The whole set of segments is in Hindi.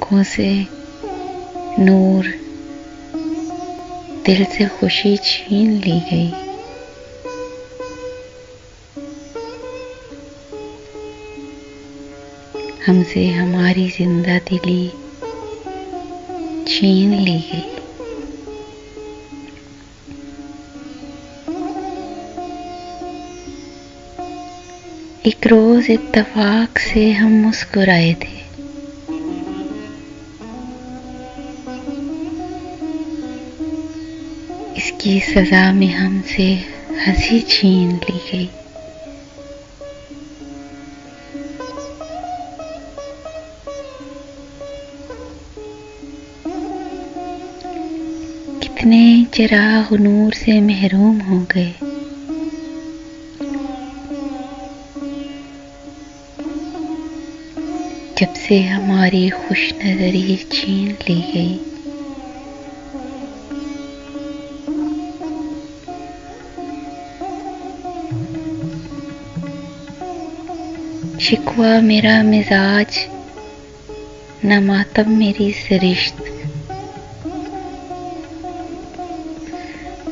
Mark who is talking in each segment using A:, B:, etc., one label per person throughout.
A: आँखों से नूर, दिल से खुशी छीन ली गई। हमसे हमारी जिंदा दिली छीन ली गई। एक रोज इत्तेफाक से हम मुस्कुराए थे, इसकी सजा में हमसे हंसी छीन ली गई। कितने चिराग नूर से महरूम हो गए। जब से हमारी खुश नजरी छीन ली गई। शिकवा मेरा मिजाज, न मातम मेरी सरिश्त,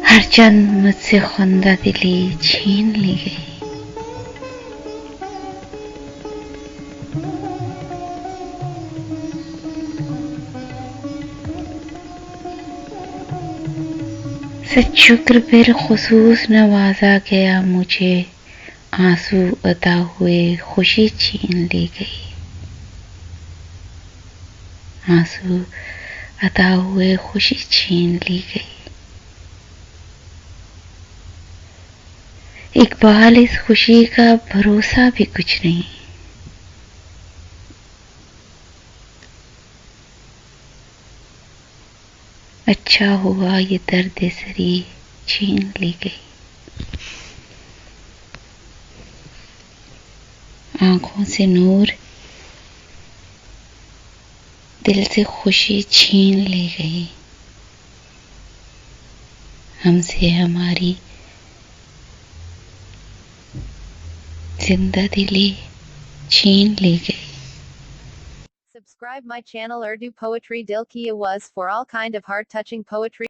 A: हर चंद मुझसे खुंदा दिली छीन ली गई। सच शुक्र बिल खुसूस नवाजा गया मुझे, आंसू अता हुए खुशी छीन ली गई। आंसू अता हुए खुशी छीन ली गई। इकबाल, इस खुशी का भरोसा भी कुछ नहीं। अच्छा हुआ ये दर्द सरी छीन ली गई। आंखों से नूर, दिल से खुशी छीन ली गई। हमसे हमारी जिंदा दिली छीन ली गई।
B: Subscribe my channel Urdu Poetry Dil Ki Awaz for all kind of heart touching poetry.